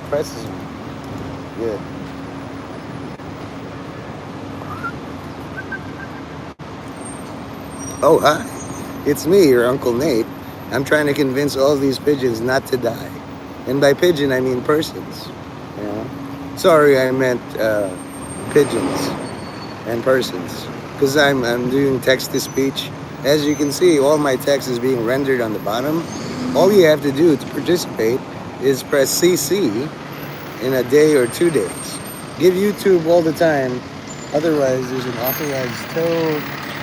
depresses me. Yeah. Oh, hi. It's me, your Uncle Nate. I'm trying to convince all these pigeons not to die. And by pigeon, I mean persons. You know? Sorry, I meant pigeons and persons. Because I'm doing text to speech. As you can see, all my text is being rendered on the bottom. All you have to do to participate is press CC in a day or 2 days. Give YouTube all the time. Otherwise, there's an authorized tow.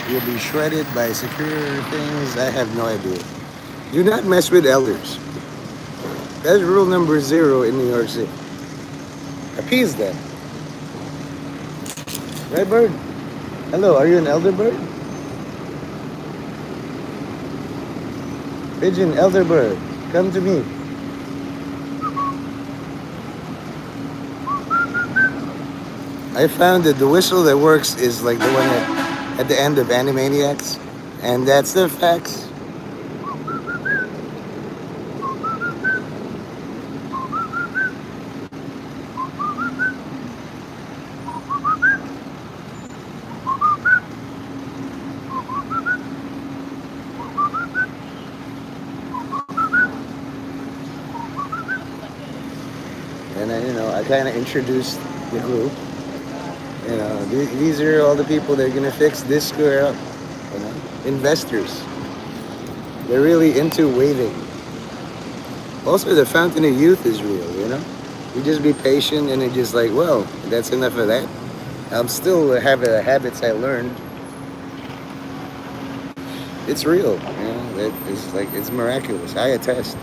You'll be shredded by secure things. I have no idea. Do not mess with elders. That's rule number 0 in New York City. Appease them. Right, bird? Hello, are you an elder bird? Pigeon, elder bird, come to me. I found that the whistle that works is like the one at the end of Animaniacs. And that's the facts. And I kind of introduced the group. These are all the people that are gonna fix this square up. Investors. They're really into waving. Also, the fountain of youth is real. You just be patient and it's just like, well, that's enough of that. I'm still have habits I learned. It's real. It's like it's miraculous. I attest.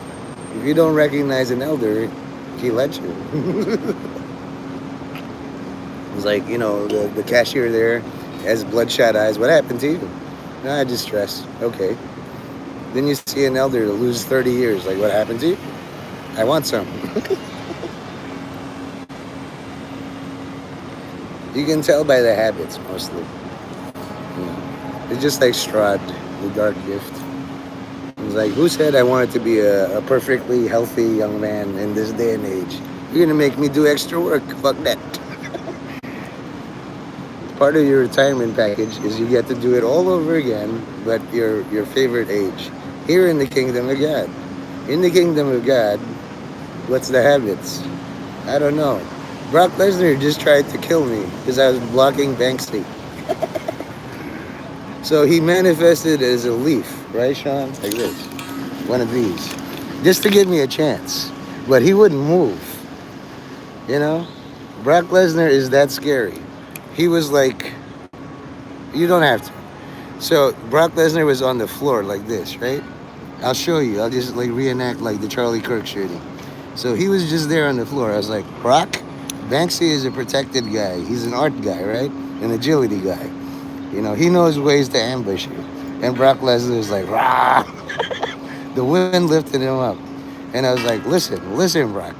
If you don't recognize an elder, he let you. It's like, the cashier there has bloodshot eyes. What happened to you? No, I just stress. Okay. Then you see an elder lose 30 years. Like, what happened to you? I want some. You can tell by the habits, mostly. It's just like Strahd, the dark gift. It's like, who said I wanted to be a perfectly healthy young man in this day and age? You're going to make me do extra work. Fuck that. Part of your retirement package is you get to do it all over again, but your favorite age. Here in the kingdom of God. In the kingdom of God, what's the habits? I don't know. Brock Lesnar just tried to kill me because I was blocking Banksy. So he manifested as a leaf, right, Sean? Like this. One of these. Just to give me a chance. But he wouldn't move. Brock Lesnar is that scary. He was like, you don't have to. So Brock Lesnar was on the floor like this, right? I'll show you. I'll just like reenact like the Charlie Kirk shooting. So he was just there on the floor. I was like, Brock, Banksy is a protected guy. He's an art guy, right? An agility guy. He knows ways to ambush you. And Brock Lesnar is like, rah! The wind lifted him up. And I was like, listen, Brock.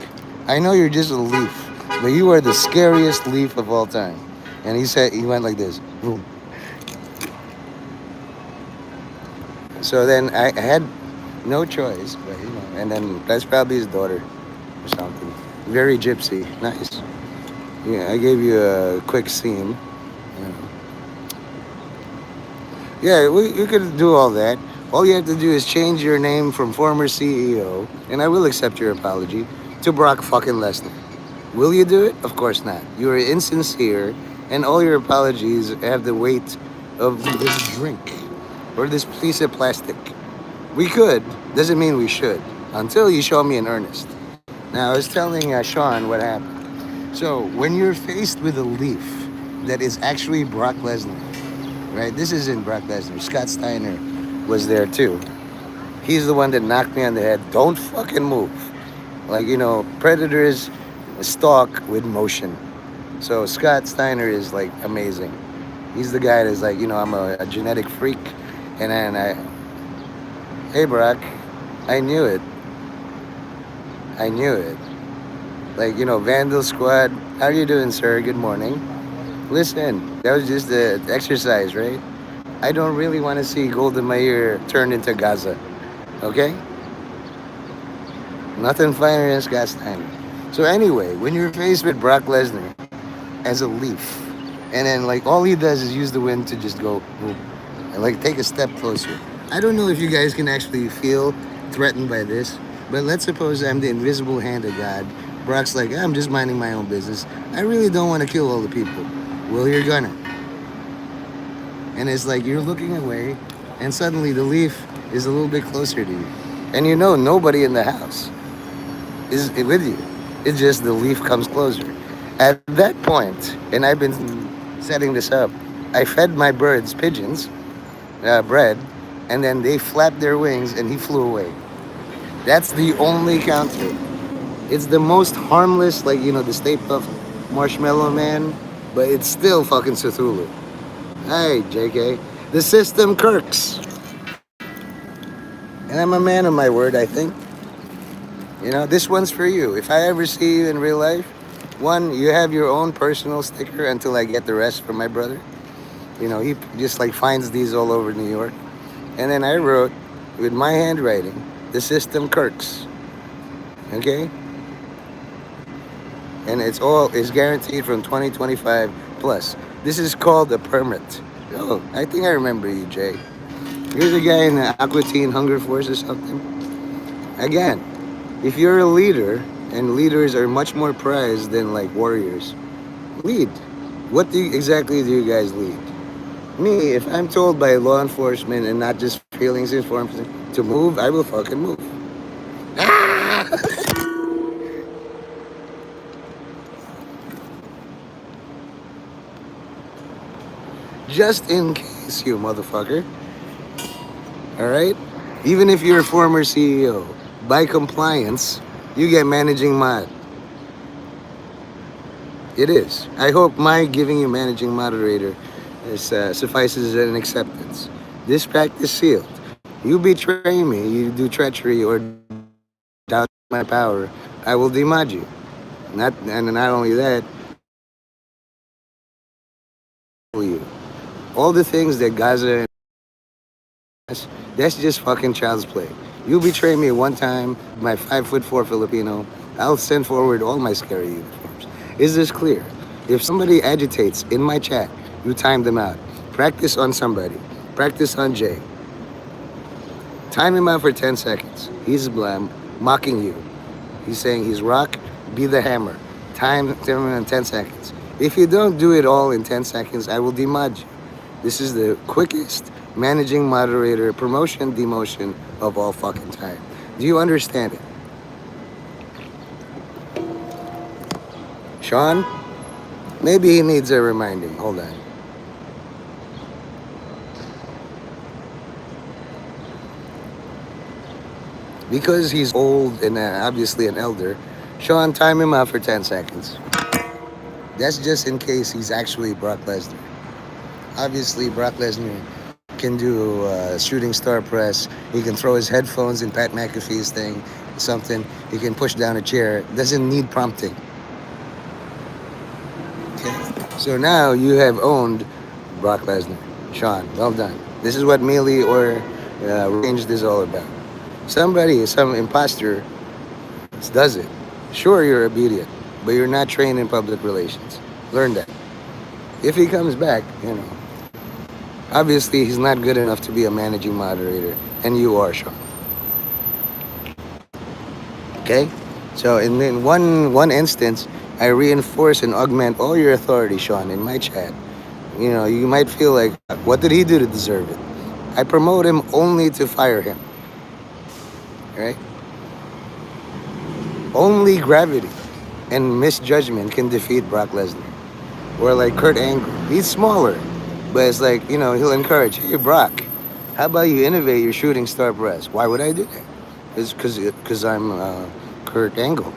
I know you're just a leaf, but you are the scariest leaf of all time. And he went like this. Boom. So then I had no choice, but and then that's probably his daughter or something. Very gypsy. Nice. Yeah, I gave you a quick scene. Yeah, we could do all that. All you have to do is change your name from former CEO, and I will accept your apology, to Brock fucking Lesnar. Will you do it? Of course not. You are insincere, and all your apologies have the weight of this drink or this piece of plastic. We could, doesn't mean we should, until you show me in earnest. Now, I was telling Sean what happened. So, when you're faced with a leaf that is actually Brock Lesnar, right? This isn't Brock Lesnar. Scott Steiner was there too. He's the one that knocked me on the head. Don't fucking move. Like, predators stalk with motion. So Scott Steiner is like amazing. He's the guy that's like, I'm a genetic freak. And then hey Brock, I knew it. Like, Vandal Squad, how you doing, sir? Good morning. Listen, that was just the exercise, right? I don't really want to see Golda Meir turned into Gaza, okay? Nothing finer than Scott Steiner. So anyway, when you're faced with Brock Lesnar as a leaf, and then like all he does is use the wind to just go boom, and like take a step closer. I don't know if you guys can actually feel threatened by this, but let's suppose I'm the invisible hand of God. Brock's like, I'm just minding my own business. I really don't want to kill all the people. Well, you're gonna. And it's like you're looking away, and suddenly the leaf is a little bit closer to you. And you know nobody in the house is with you. It's just the leaf comes closer. At that point, and I've been setting this up, I fed my birds pigeons, bread, and then they flapped their wings and he flew away. That's the only counter. It's the most harmless, like, the Stay Puft Marshmallow Man, but it's still fucking Cthulhu. Hey, JK. The system Kirks. And I'm a man of my word, I think. This one's for you. If I ever see you in real life, one, you have your own personal sticker until I get the rest from my brother. He just like finds these all over New York. And then I wrote with my handwriting, the system Kirks. Okay? And it's guaranteed from 2025 plus. This is called a permit. Oh, I think I remember you, Jay. You're the guy in the Aqua Teen Hunger Force or something. Again, if you're a leader, and leaders are much more prized than like warriors, lead. What exactly do you guys lead? Me, if I'm told by law enforcement and not just feelings informed to move, I will fucking move. Ah! Just in case, you motherfucker. Alright? Even if you're a former CEO, by compliance, you get managing mod. It is. I hope my giving you managing moderator suffices as an acceptance. This pact is sealed. You betray me, you do treachery or doubt my power, I will demod you. Not only that, you. All the things that Gaza that's just fucking child's play. You betray me one time, my 5'4" Filipino, I'll send forward all my scary uniforms. Is this clear? If somebody agitates in my chat, you time them out. Practice on somebody. Practice on Jay. Time him out for 10 seconds. He's mocking you. He's saying he's rock, be the hammer. Time him in 10 seconds. If you don't do it all in 10 seconds, I will demod you. This is the quickest managing moderator promotion demotion of all fucking time. Do you understand it? Sean? Maybe he needs a reminding. Hold on. Because he's old and obviously an elder, Sean, time him out for 10 seconds. That's just in case he's actually Brock Lesnar. Obviously, Brock Lesnar can do shooting star press. He can throw his headphones in Pat McAfee's thing, something. He can push down a chair. Doesn't need prompting. Okay. So now you have owned Brock Lesnar. Sean, well done. This is what melee or ranged is all about. Somebody, some imposter does it. Sure, you're obedient, but you're not trained in public relations. Learn that. If he comes back, obviously he's not good enough to be a managing moderator, and you are, Sean. Okay? So in one instance, I reinforce and augment all your authority, Sean, in my chat. You might feel like, what did he do to deserve it? I promote him only to fire him. Right? Only gravity and misjudgment can defeat Brock Lesnar. Or like Kurt Angle. He's smaller, but it's like, he'll encourage, hey, Brock, how about you innovate your shooting star press? Why would I do that? It's because I'm Kurt Angle.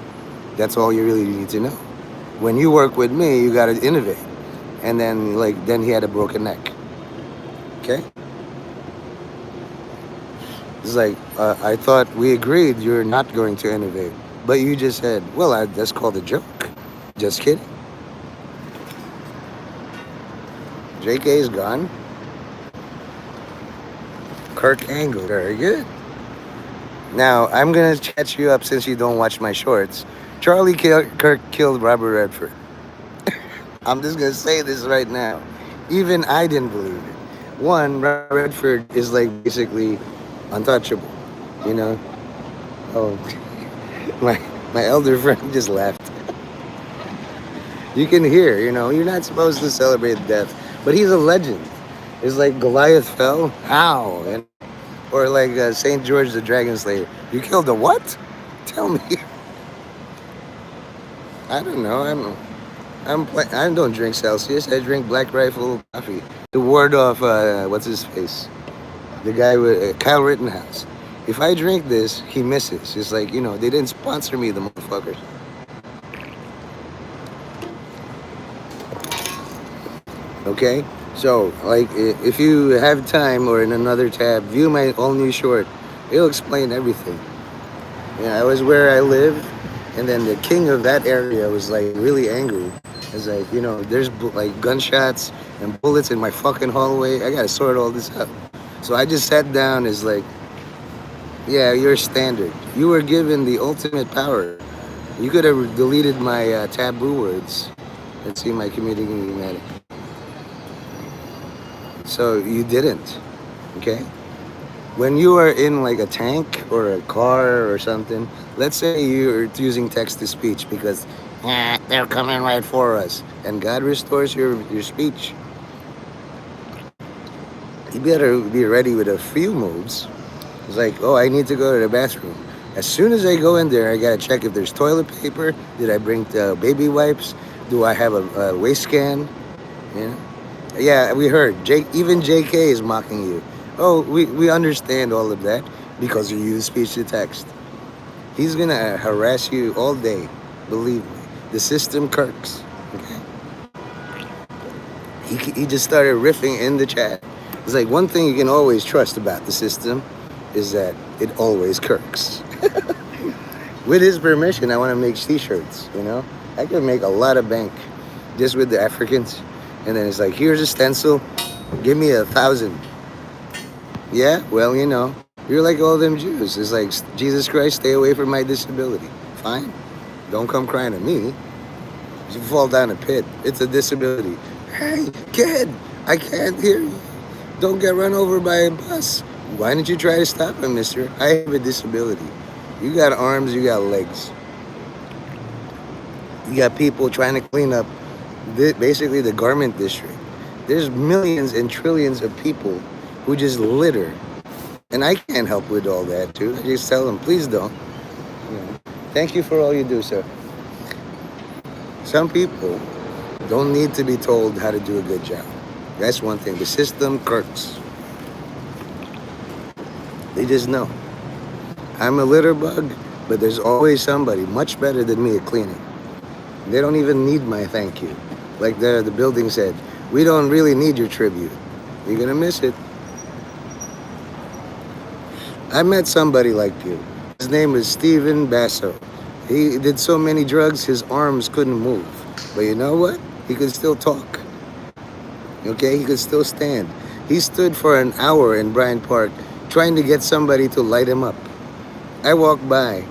That's all you really need to know. When you work with me, you got to innovate. And then he had a broken neck. Okay? It's like, I thought we agreed you're not going to innovate. But you just said, well, that's called a joke. Just kidding. JK is gone. Kirk Angle, very good. Now, I'm going to catch you up since you don't watch my shorts. Kirk killed Robert Redford. I'm just gonna say this right now. Even I didn't believe it. One, Robert Redford is like basically untouchable. You know. Oh, my my elder friend just laughed. You can hear. You know, you're not supposed to celebrate death, but he's a legend. It's like Goliath fell. How? And or like Saint George the Dragon Slayer. You killed a what? Tell me. I don't know. I don't drink Celsius. I drink Black Rifle coffee to ward off what's his face, the guy with Kyle Rittenhouse. If I drink this, he misses. It's like they didn't sponsor me, the motherfuckers. Okay, so like if you have time or in another tab, view my all new short. It'll explain everything. Yeah, I was where I lived, and then the king of that area was like really angry. It's like there's like gunshots and bullets in my fucking hallway. I gotta sort all this out. So I just sat down. As like, yeah, you're standard. You were given the ultimate power. You could have deleted my taboo words. Let's see my community humanity. So you didn't. Okay. When you are in like a tank or a car or something, let's say you're using text to speech because they're coming right for us, and God restores your speech. You better be ready with a few moves. It's like, oh, I need to go to the bathroom. As soon as I go in there, I gotta check if there's toilet paper. Did I bring baby wipes? Do I have a waste can? Yeah. Yeah, we heard. Even JK is mocking you. Oh, we understand all of that because you use speech to text. He's gonna harass you all day. Believe me. The system kirks. Okay. He just started riffing in the chat. It's like one thing you can always trust about the system is that it always kirks. With his permission, I want to make t-shirts. I could make a lot of bank just with the Africans. And then it's like, here's a stencil. Give me 1,000. Yeah, well, you're like all them Jews. It's like, Jesus Christ, stay away from my disability. Fine. Don't come crying to me. You fall down a pit. It's a disability. Hey, kid, I can't hear you. Don't get run over by a bus. Why didn't you try to stop him, mister? I have a disability. You got arms, you got legs. You got people trying to clean up basically the garment district. There's millions and trillions of people who just litter. And I can't help with all that, too. I just tell them, please don't. Thank you for all you do, sir. Some people don't need to be told how to do a good job. That's one thing. The system kirks. They just know. I'm a litter bug, but there's always somebody much better than me at cleaning. They don't even need my thank you. Like the building said, we don't really need your tribute. You're gonna miss it. I met somebody like you. His name is Steven Basso. He did so many drugs, his arms couldn't move. But you know what? He could still talk. Okay, he could still stand. He stood for an hour in Bryant Park trying to get somebody to light him up. I walked by.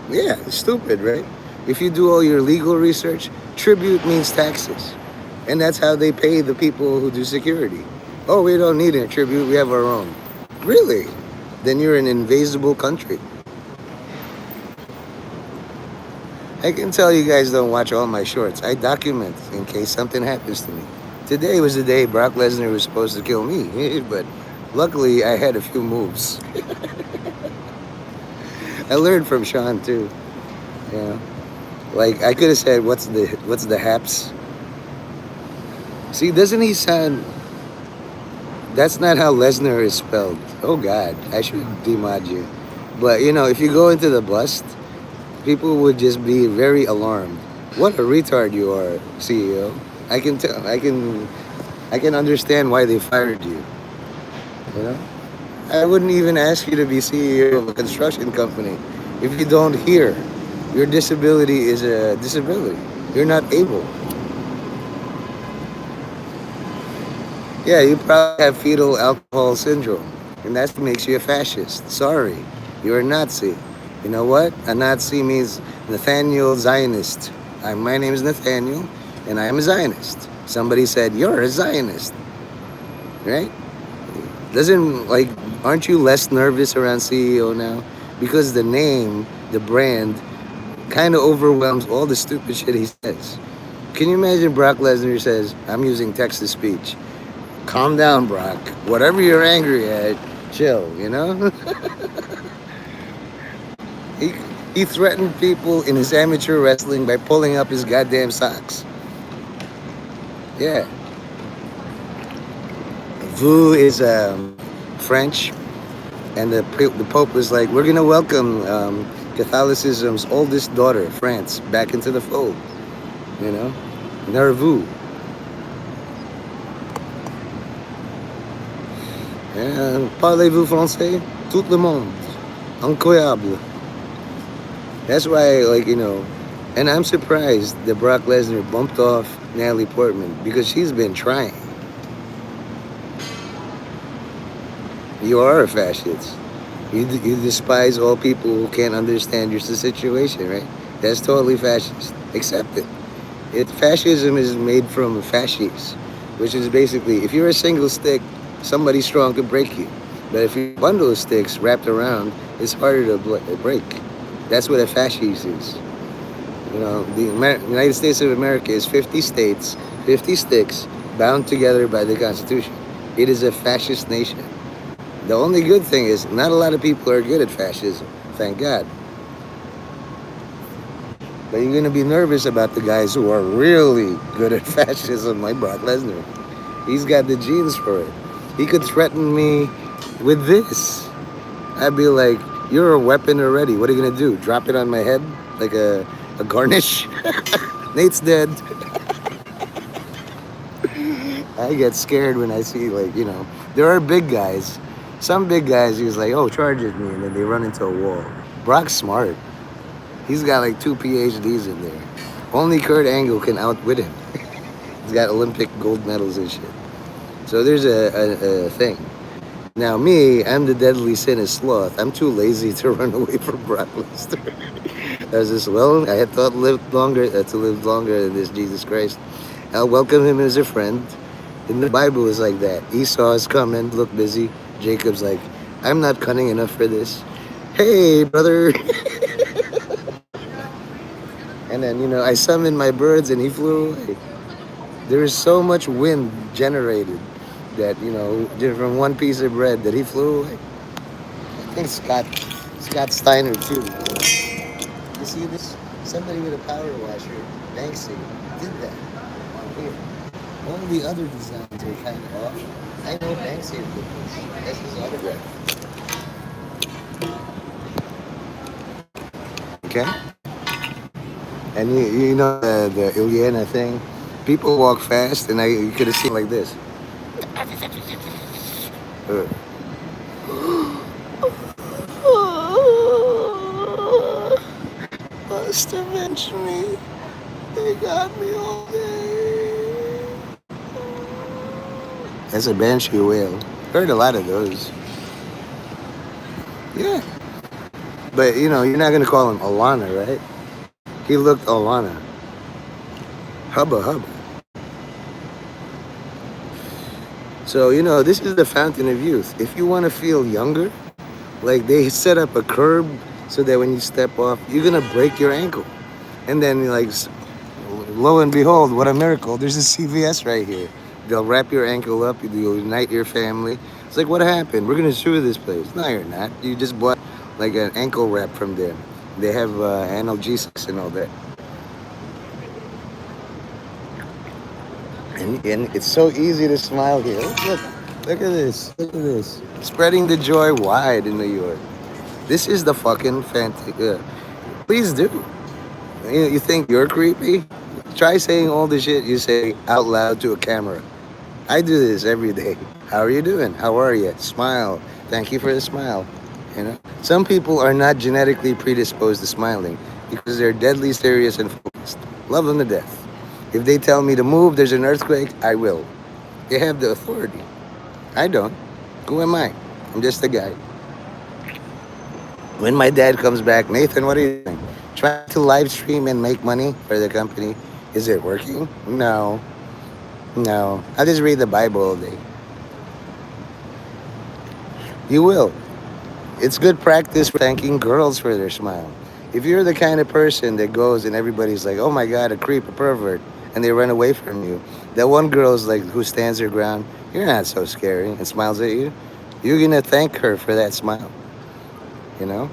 Yeah, it's stupid, right? If you do all your legal research, tribute means taxes. And that's how they pay the people who do security. Oh, we don't need a tribute, we have our own. Really? Then you're an invasible country. I can tell you guys don't watch all my shorts. I document in case something happens to me. Today was the day Brock Lesnar was supposed to kill me, but luckily I had a few moves. I learned from Sean too. Like I could have said, "What's the haps?" See, doesn't he sound? That's not how Lesnar is spelled. Oh God, I should demod you. But if you go into the bust, people would just be very alarmed. What a retard you are, CEO. I can tell. I can understand why they fired you. I wouldn't even ask you to be CEO of a construction company if you don't hear. Your disability is a disability. You're not able. Yeah, you probably have fetal alcohol syndrome, and that makes you a fascist. Sorry, you're a Nazi. You know what? A Nazi means Nathaniel Zionist. My name is Nathaniel, and I am a Zionist. Somebody said, "You're a Zionist," right? Doesn't like, aren't you less nervous around CEO now? Because the name, the brand, kind of overwhelms all the stupid shit he says. Can you imagine Brock Lesnar says, "I'm using text to speech"? Calm down, Brock. Whatever you're angry at, chill, you know? he, he threatened people in his amateur wrestling by pulling up his goddamn socks. Yeah. Vous is French, and the Pope was like, "We're going to welcome Catholicism's oldest daughter, France, back into the fold." You know? Nerveux. Parlez-vous français? Tout le monde. Incroyable. That's why, like, and I'm surprised that Brock Lesnar bumped off Natalie Portman because she's been trying. You are a fascist. You despise all people who can't understand your situation, right? That's totally fascist. Accept it. Fascism is made from fasces, which is basically, if you're a single stick, somebody strong could break you. But if you're a bundle of sticks wrapped around, it's harder to break. That's what a fascist is. The United States of America is 50 states, 50 sticks, bound together by the Constitution. It is a fascist nation. The only good thing is not a lot of people are good at fascism, thank God. But you're going to be nervous about the guys who are really good at fascism, like Brock Lesnar. He's got the genes for it. He could threaten me with this. I'd be like, "You're a weapon already. What are you going to do? Drop it on my head like a garnish?" Nate's dead. I get scared when I see, there are big guys. Some big guys, he's like, "Oh, charge at me," and then they run into a wall. Brock's smart. He's got like 2 PhDs in there. Only Kurt Angle can outwit him. He's got Olympic gold medals and shit. So there's a thing. Now me, I'm the deadly sin of sloth. I'm too lazy to run away from Brock Lesnar. I was just, I had thought to live longer than this Jesus Christ. I'll welcome him as a friend. In the Bible is like that. Esau is coming, look busy. Jacob's like, "I'm not cunning enough for this. Hey, brother." And then, I summoned my birds and he flew away. There is so much wind generated that, from one piece of bread that he flew away. I think Scott Steiner too. You see this? Somebody with a power washer, Banksy, did that on here. All the other designs are kind of off. I know Banksy did this. That's his autograph. Okay? And you know the Ilyana thing? People walk fast, and you could have seen like this. Must avenge me. They got me all day. That's a banshee whale. Heard a lot of those. Yeah. But, you're not going to call him Alana, right? He looked Alana. Hubba hubba. So, this is the fountain of youth. If you want to feel younger, like they set up a curb so that when you step off, you're going to break your ankle. And then, lo and behold, what a miracle. There's a CVS right here. They'll wrap your ankle up. You'll unite your family. It's like, what happened? We're going to sue this place. No, you're not. You just bought like an ankle wrap from them. They have analgesics and all that. And it's so easy to smile here. Look at this. Look at this. Spreading the joy wide in New York. This is the fucking fantastic. Please do. You think you're creepy? Try saying all the shit you say out loud to a camera. I do this every day. How are you doing? How are you? Smile. Thank you for the smile. Some people are not genetically predisposed to smiling because they're deadly serious and focused. Love them to death. If they tell me to move, there's an earthquake, I will. They have the authority. I don't. Who am I? I'm just a guy. When my dad comes back, Nathan, what are you doing? Trying to live stream and make money for the company. Is it working? No, no. I just read the Bible all day. You will. It's good practice for thanking girls for their smile. If you're the kind of person that goes and everybody's like, "Oh my God, a creep, a pervert," and they run away from you, that one girl's like who stands her ground. You're not so scary and smiles at you. You're gonna thank her for that smile. You know.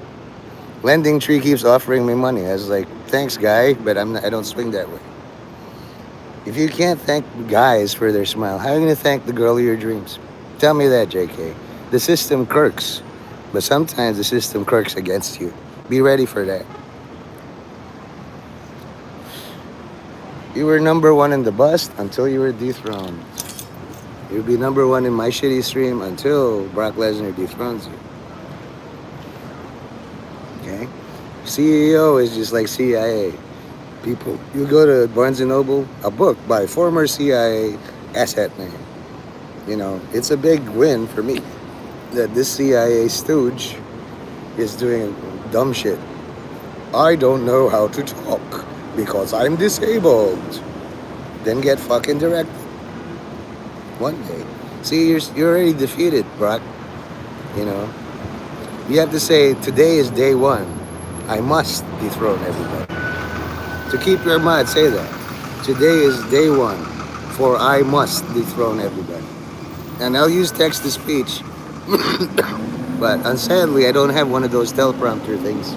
Lending Tree keeps offering me money. I was like, "Thanks, guy," but I don't swing that way. If you can't thank guys for their smile, how are you gonna thank the girl of your dreams? Tell me that, JK. The system kirks, but sometimes the system kirks against you. Be ready for that. You were number one in the bust until you were dethroned. You'll be number one in my shitty stream until Brock Lesnar dethrones you. Okay? CEO is just like CIA. People, you go to Barnes and Noble, a book by former CIA asset man. You know, it's a big win for me that this CIA stooge is doing dumb shit. I don't know how to talk because I'm disabled. Then get fucking directed one day. See, you're already defeated, Brock. You know, you have to say today is day one. I must dethrone everybody. To keep your mind, say that. Today is day one, for I must dethrone everybody. And I'll use text to speech, but unsadly, I don't have one of those teleprompter things.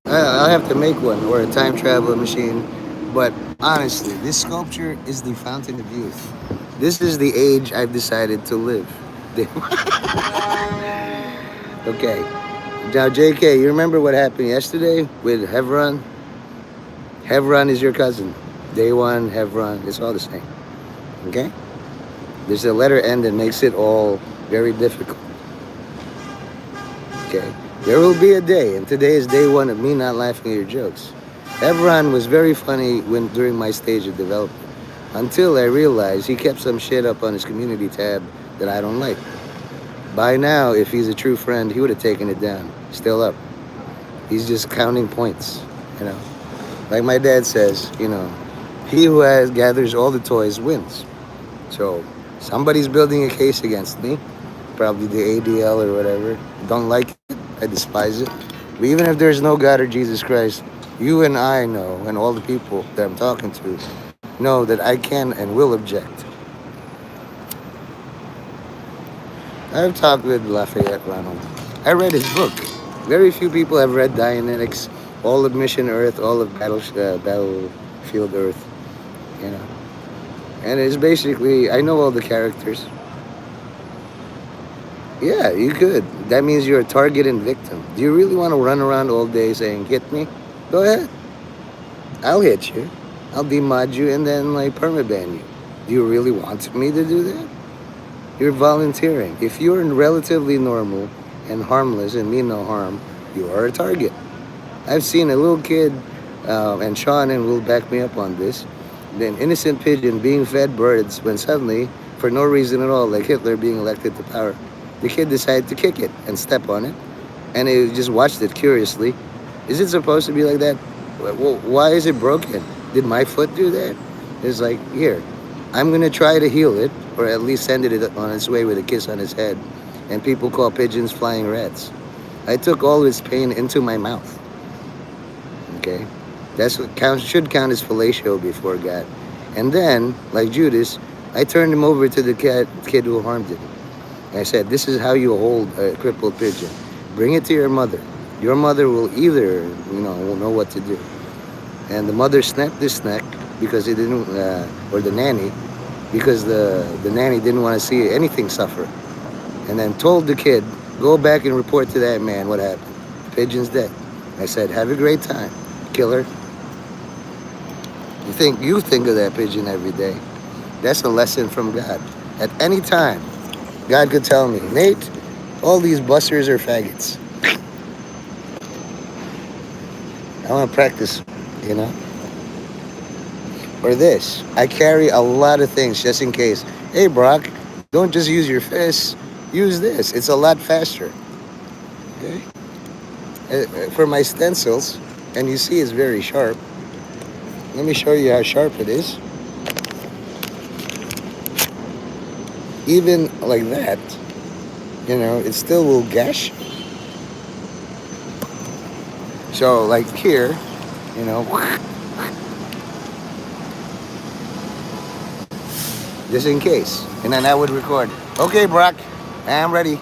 I'll have to make one or a time travel machine. But honestly, this sculpture is the fountain of youth. This is the age I've decided to live. Okay. Now, JK, you remember what happened yesterday with Hevron? Hevron is your cousin. Day one, Hevron, it's all the same. Okay? There's a letter N that makes it all very difficult. Okay? There will be a day, and today is day one of me not laughing at your jokes. Hevron was very funny when during my stage of development, until I realized he kept some shit up on his community tab that I don't like. By now, if he's a true friend, he would have taken it down. Still up. He's just counting points, you know. Like my dad says, you know, he who gathers all the toys wins. So somebody's building a case against me, probably the ADL or whatever. Don't like it. I despise it. But even if there's no God or Jesus Christ, you and I know, and all the people that I'm talking to, know that I can and will object. I've talked with Lafayette Ronald. I read his book. Very few people have read Dianetics, all of Mission Earth, all of Battlefield Earth, you know. And it's basically, I know all the characters. Yeah, you could. That means you're a target and victim. Do you really want to run around all day saying, hit me? Go ahead. I'll hit you. I'll demod you and then like permaban you. Do you really want me to do that? You're volunteering. If you're relatively normal and harmless and mean no harm, you are a target. I've seen a little kid, and Sean and will back me up on this, an innocent pigeon being fed birds when suddenly, for no reason at all, like Hitler being elected to power, the kid decided to kick it and step on it, and he just watched it curiously. Is it supposed to be like that? Well, why is it broken? Did my foot do that? It's like, here, I'm going to try to heal it, or at least send it on its way with a kiss on its head. And people call pigeons flying rats. I took all of its pain into my mouth. Okay? That's what should count as fellatio before God. And then, like Judas, I turned him over to the kid who harmed him. I said, this is how you hold a crippled pigeon. Bring it to your mother. Your mother will either, will know what to do. And the mother snapped his neck because he didn't, or the nanny, because the nanny didn't want to see anything suffer. And then told the kid, go back and report to that man what happened. The pigeon's dead. I said, have a great time, killer. You think of that pigeon every day. That's a lesson from God. At any time, God could tell me, Nate, all these busters are faggots. I want to practice, you know? Or this. I carry a lot of things just in case. Hey, Brock, don't just use your fists. Use this. It's a lot faster. Okay? For my stencils, and you see it's very sharp. Let me show you how sharp it is. Even like that, it still will gash. So like here, you know, just in case. And then I would record. Okay, Brock, I'm ready.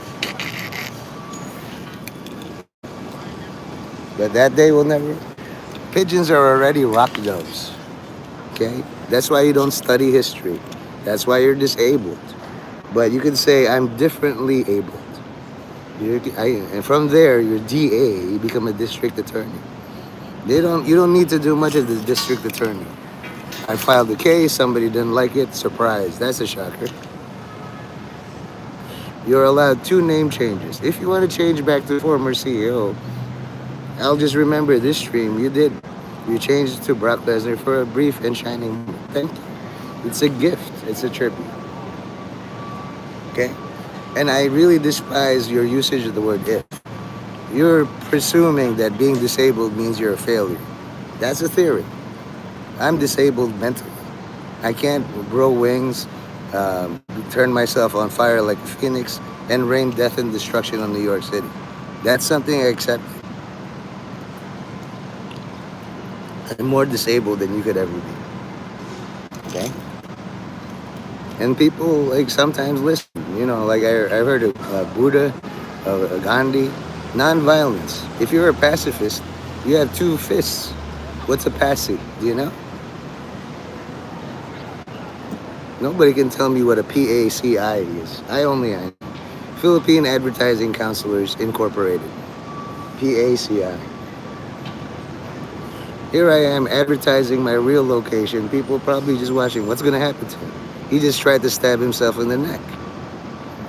But that day will never. Pigeons are already rock doves. Okay? That's why you don't study history. That's why you're disabled. But you can say, I'm differently abled. And from there, you're DA, you become a district attorney. You don't need to do much as the district attorney. I filed a case, somebody didn't like it, surprise. That's a shocker. You're allowed 2 name changes. If you want to change back to former CEO, I'll just remember this stream you did. You changed to Brock Lesnar for a brief and shining moment. Thank you. It's a gift. It's a tribute. Okay? And I really despise your usage of the word if. You're presuming that being disabled means you're a failure. That's a theory. I'm disabled mentally. I can't grow wings, turn myself on fire like a phoenix, and rain death and destruction on New York City. That's something I accept. I'm more disabled than you could ever be. Okay? And people like sometimes listen. Like I heard of Buddha, Gandhi, non-violence. If you're a pacifist, you have 2 fists. What's a passy? Do you know? Nobody can tell me what a PACI is. I only am. Philippine Advertising Counselors Incorporated. PACI. Here I am advertising my real location. People probably just watching. What's going to happen to him? He just tried to stab himself in the neck.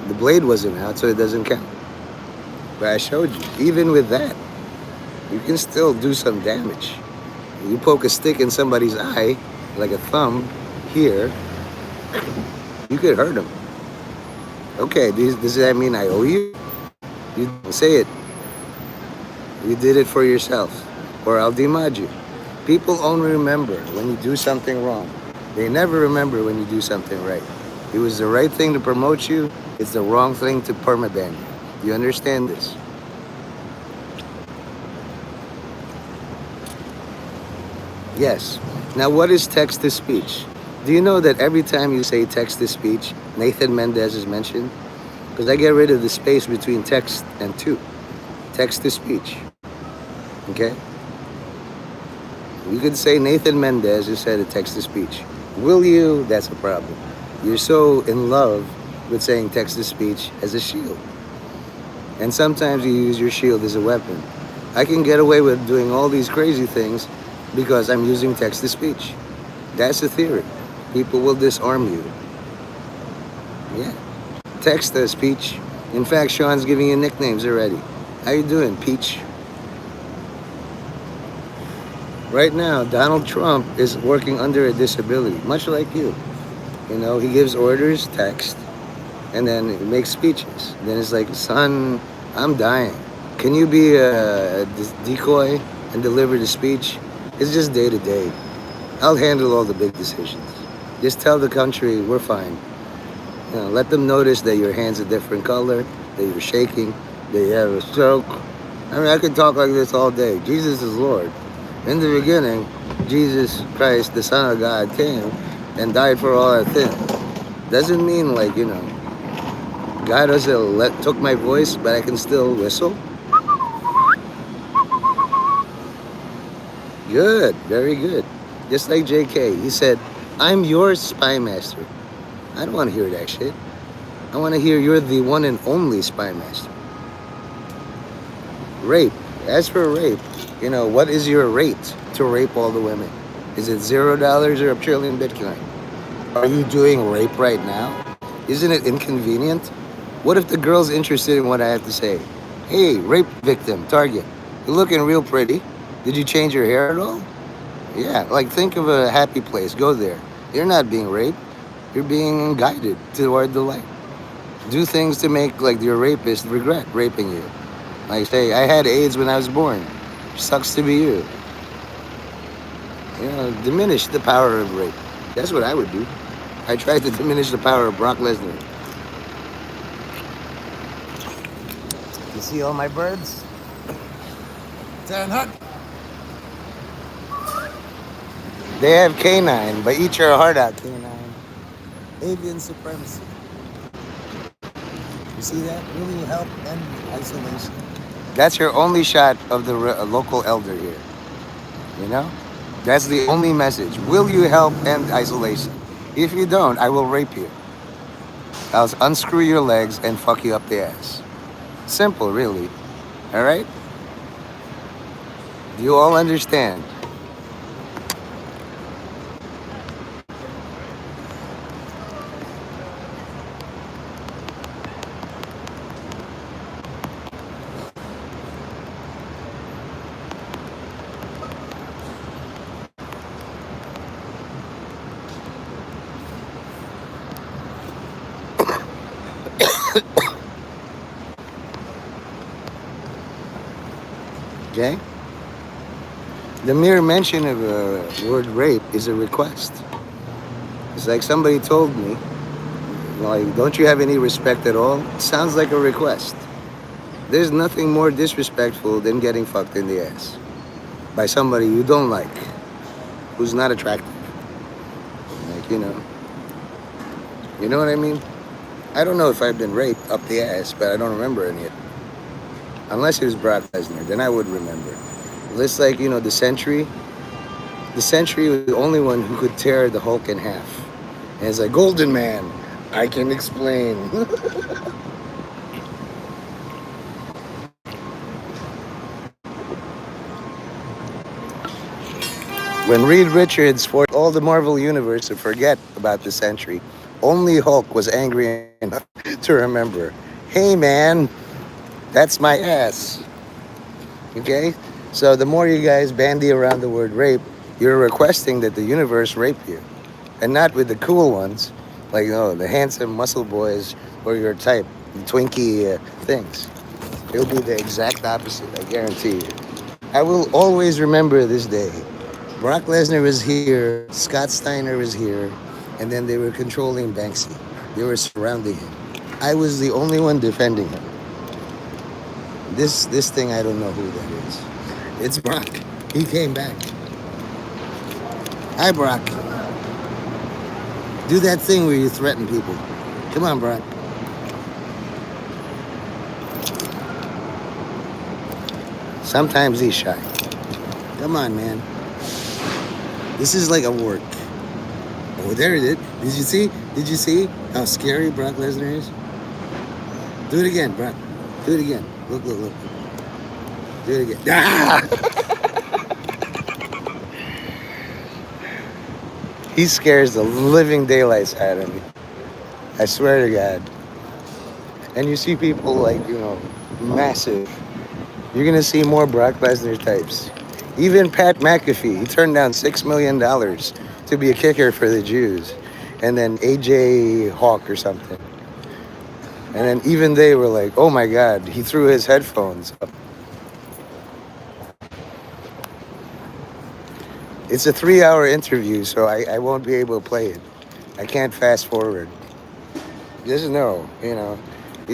The blade wasn't out, so it doesn't count. But I showed you. Even with that, you can still do some damage. You poke a stick in somebody's eye, like a thumb, here, you could hurt them. Okay, does that mean I owe you? You say it. You did it for yourself, or I'll demod you. People only remember when you do something wrong. They never remember when you do something right. It was the right thing to promote you. It's the wrong thing to permaban you. You understand this? Yes. Now, what is text-to-speech? Do you know that every time you say text-to-speech, Nathan Mendez is mentioned? Because I get rid of the space between text and to. Text-to-speech. Okay? You could say Nathan Mendez who said a text-to-speech. Will you? That's a problem. You're so in love with saying text-to-speech as a shield. And sometimes you use your shield as a weapon. I can get away with doing all these crazy things because I'm using text-to-speech. That's the theory. People will disarm you. Yeah. Text-to-speech. In fact, Sean's giving you nicknames already. How you doing, Peach? Right now, Donald Trump is working under a disability, much like you. He gives orders, text, and then he makes speeches. Then it's like, son, I'm dying. Can you be a decoy and deliver the speech? It's just day to day. I'll handle all the big decisions. Just tell the country we're fine. Let them notice that your hand's a different color, that you're shaking, that you have a stroke. I could talk like this all day. Jesus is Lord. In the beginning, Jesus Christ, the Son of God, came and died for all our sins. Doesn't mean God doesn't took my voice, but I can still whistle. Good, very good. Just like JK, he said, I'm your spy master. I don't want to hear that shit. I want to hear you're the one and only spy master. Rape. As for rape, what is your rate to rape all the women? Is it $0 or $1 trillion Bitcoin? Are you doing rape right now? Isn't it inconvenient? What if the girl's interested in what I have to say? Hey, rape victim, target. You're looking real pretty. Did you change your hair at all? Yeah, think of a happy place. Go there. You're not being raped. You're being guided toward the light. Do things to make your rapist regret raping you. Like say, I had AIDS when I was born. Sucks to be you. Diminish the power of rape. That's what I would do. I tried to diminish the power of Brock Lesnar. You see all my birds? Dan Hunt. They have canine, but eat your heart out, canine. Avian supremacy. You see that? Will you help end isolation? That's your only shot of the local elder here. You know? That's the only message. Will you help end isolation? If you don't, I will rape you. I'll unscrew your legs and fuck you up the ass. Simple, really. All right? You all understand. Okay? The mere mention of a word rape is a request. It's like somebody told me, like, don't you have any respect at all? It sounds like a request. There's nothing more disrespectful than getting fucked in the ass by somebody you don't like, who's not attractive. Like, you know what I mean? I don't know if I've been raped up the ass, but I don't remember any of it. Unless it was Brock Lesnar, then I would remember. It's like, the Century. The Century was the only one who could tear the Hulk in half. And it's like, Golden Man, I can explain. When Reed Richards forced all the Marvel Universe to forget about the Century, only Hulk was angry enough to remember, hey man, that's my ass. Okay? So the more you guys bandy around the word rape, you're requesting that the universe rape you. And not with the cool ones, like, the handsome muscle boys or your type, the Twinkie things. It'll be the exact opposite, I guarantee you. I will always remember this day. Brock Lesnar was here, Scott Steiner was here, and then they were controlling Banksy. They were surrounding him. I was the only one defending him. This thing, I don't know who that is. It's Brock. He came back. Hi, Brock. Do that thing where you threaten people. Come on, Brock. Sometimes he's shy. Come on, man. This is like a work. Oh, there it is. Did you see? Did you see how scary Brock Lesnar is? Do it again, Brock. Do it again. Look, look, look. Do it again. Ah! He scares the living daylights out of me. I swear to God. And you see people like, massive. You're going to see more Brock Lesnar types. Even Pat McAfee, he turned down $6 million to be a kicker for the Jews. And then AJ Hawk or something. And then even they were like, oh my God, he threw his headphones up. It's a 3-hour interview, so I won't be able to play it. I can't fast forward. Just know,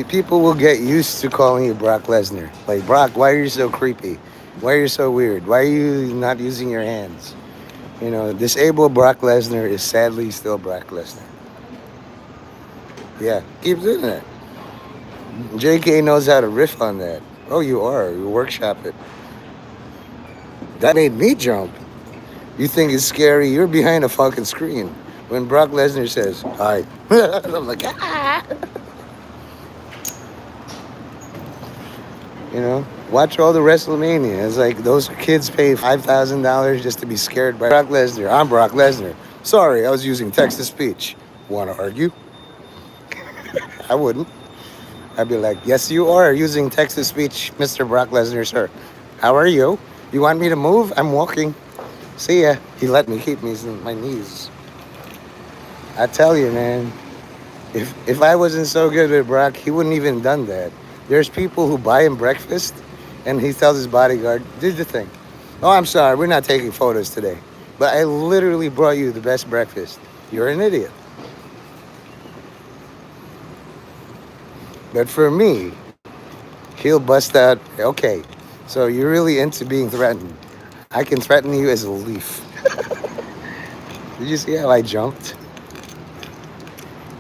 people will get used to calling you Brock Lesnar. Like, Brock, why are you so creepy? Why are you so weird? Why are you not using your hands? Disabled Brock Lesnar is sadly still Brock Lesnar. Yeah, keep doing that. JK knows how to riff on that. Oh, you are. You workshop it. That made me jump. You think it's scary? You're behind a fucking screen. When Brock Lesnar says, hi. I'm like, ah. Watch all the WrestleMania. It's like those kids pay $5,000 just to be scared by Brock Lesnar. I'm Brock Lesnar. Sorry, I was using text-to-speech. Want to argue? I wouldn't. I'd be like, yes, you are using text-to-speech, Mr. Brock Lesnar, sir. How are you? You want me to move? I'm walking. See ya. He let me keep my knees. I tell you, man, if I wasn't so good with Brock, he wouldn't even done that. There's people who buy him breakfast And he tells his bodyguard, "Do the thing." "Oh, I'm sorry, we're not taking photos today. But I literally brought you the best breakfast. You're an idiot." But for me, he'll bust out, "Okay, so you're really into being threatened. I can threaten you as a leaf." Did you see how I jumped?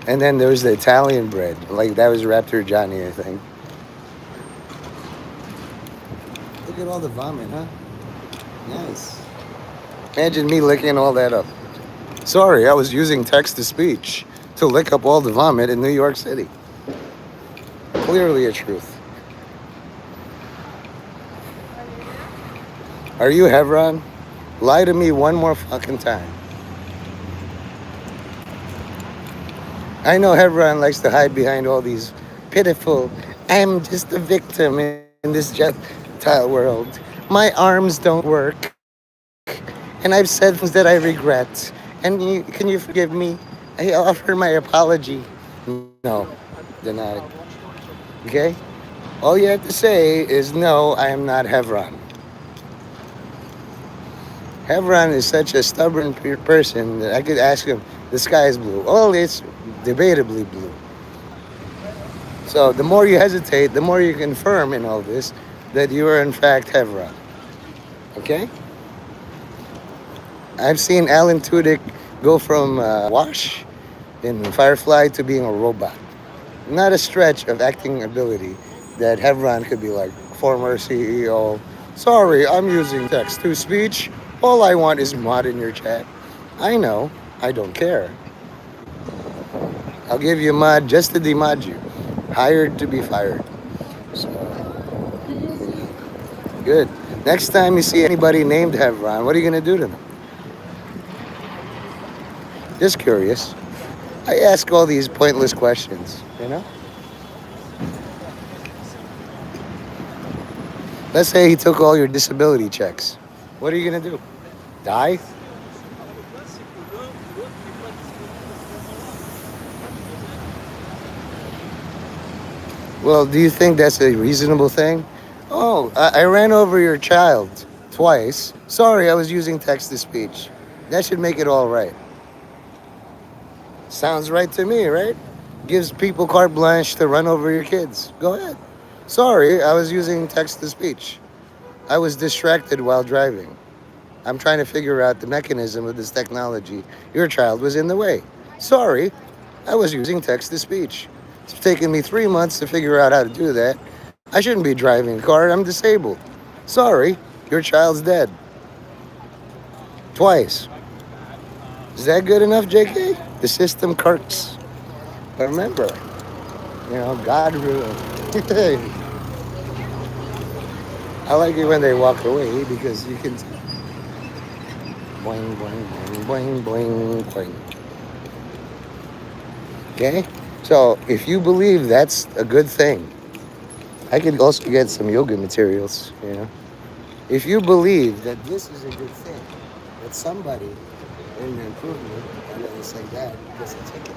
And then there was the Italian bread. Like, that was Raptor Johnny, I think. Look at all the vomit, huh? Nice. Imagine me licking all that up. Sorry, I was using text to speech to lick up all the vomit in New York City. Clearly a truth. Are you Hebron? Lie to me one more fucking time. I know Hebron likes to hide behind all these pitiful, "I'm just a victim in this Gentile world. My arms don't work. And I've said things that I regret. Can you forgive me? I offer my apology." No, denied. Okay? All you have to say is, "No, I am not Hebron." Hebron is such a stubborn person that I could ask him, "The sky is blue." "Oh, it's debatably blue." So the more you hesitate, the more you confirm in all this that you are in fact Hebron. Okay? I've seen Alan Tudyk go from Wash in Firefly to being a robot. Not a stretch of acting ability that Hebron could be like, "Former CEO, sorry, I'm using text to speech. All I want is mod in your chat." I know, I don't care. I'll give you a mod just to demod you. Hired to be fired. So, good. Next time you see anybody named Hebron, what are you going to do to them? Just curious. I ask all these pointless questions, you know? Let's say he took all your disability checks. What are you going to do? Die? Well, do you think that's a reasonable thing? "Oh, I ran over your child twice. Sorry, I was using text to speech." That should make it all right. Sounds right to me, right? Gives people carte blanche to run over your kids. Go ahead. "Sorry, I was using text to speech. I was distracted while driving. I'm trying to figure out the mechanism of this technology. Your child was in the way. Sorry, I was using text to speech. It's taken me 3 months to figure out how to do that. I shouldn't be driving a car. I'm disabled. Sorry, your child's dead. Twice. Is that good enough, JK? The system kirks. But remember, God rule. I like it when they walk away because you can boing, boing, boing, boing, boing, boing. Okay? So if you believe that's a good thing, I could also get some yoga materials. If you believe that this is a good thing, that somebody in the improvement, and it's like that, gets a ticket.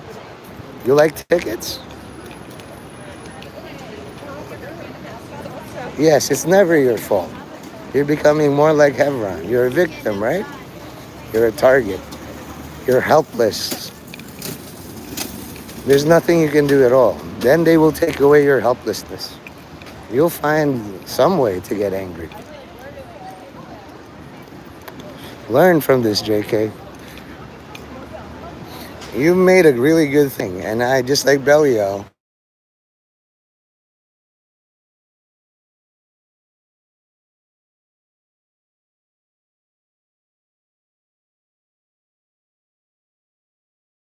You like tickets? Yes, it's never your fault. You're becoming more like Hebron. You're a victim, right? You're a target. You're helpless. There's nothing you can do at all. Then they will take away your helplessness. You'll find some way to get angry. Learn from this, JK. You made a really good thing, and I just like Belial.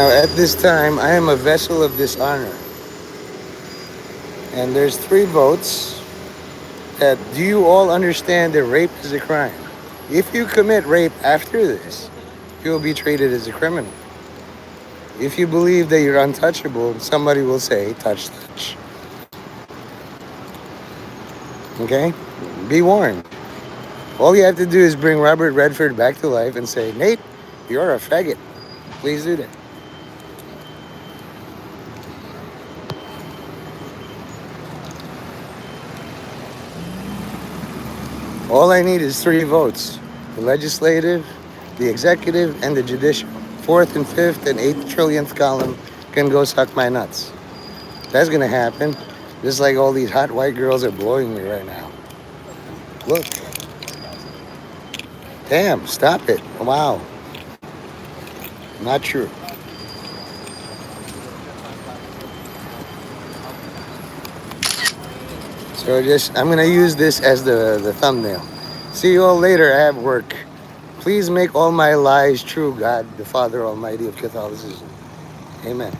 Now, at this time, I am a vessel of dishonor, and there's 3 votes. That do you all understand that rape is a crime? If you commit rape after this, you'll be treated as a criminal. If you believe that you're untouchable, somebody will say, "Touch, touch." Okay? Be warned. All you have to do is bring Robert Redford back to life and say, "Nate, you're a faggot." Please do that. All I need is three votes: the legislative, the executive, and the judicial. Fourth and fifth and eighth trillionth column can go suck my nuts. That's gonna happen. Just like all these hot white girls are blowing me right now. Look. Damn, stop it. Wow. Not true. So just, I'm gonna use this as the thumbnail. See you all later. I have work. Please make all my lies true, God, the Father Almighty of Catholicism. Amen.